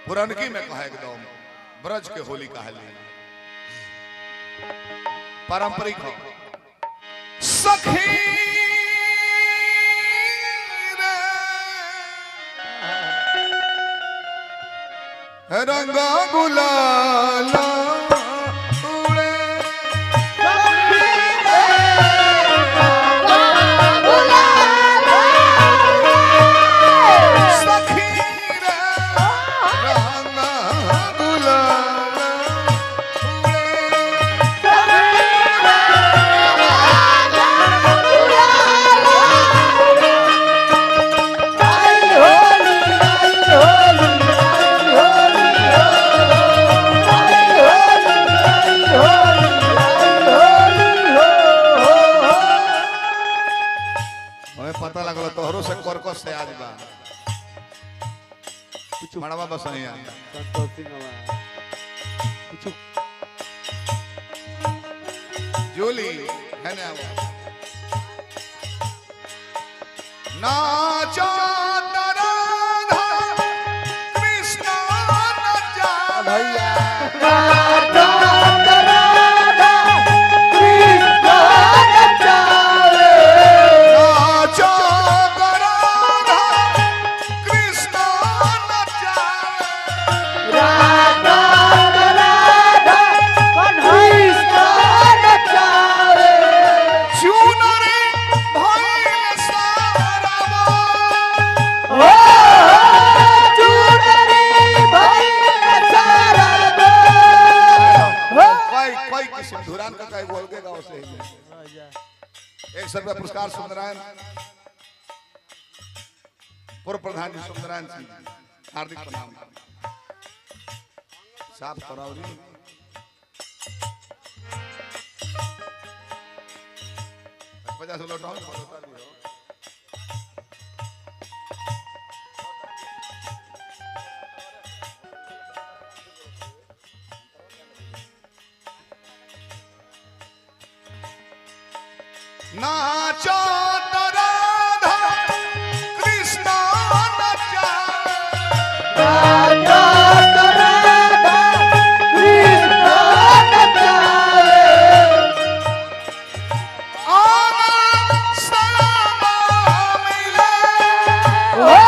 पुरनकी में कहा एकदम ब्रज के होली कहली पारंपरिक हो सखी रे रंगा गुलाला से आज बा कुछ मड़वा बसनिया कुछ जोली है ना नाचा राधा कृष्ण नाचा भैया नाचा राधा कृष्ण नाचा धुरान का कई बोल के गाँव से 100 रुपया पुरस्कार सुंदरायन पूर्व प्रधान जी सुंदरायन सिंह हार्दिक प्रणाम साफ करावरी 50 लौटाओ नाचो तो राधा कृष्ण नाचा नाचो तो राधा कृष्ण नाचा आना सलामा मिले ओ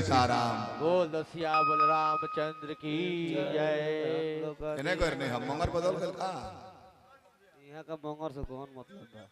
सीताराम। बोल सियावल रामचंद्र की जय। इन्हें करने हम मंगर बदल गए का यहाँ का मंगर से कौन मतलब है?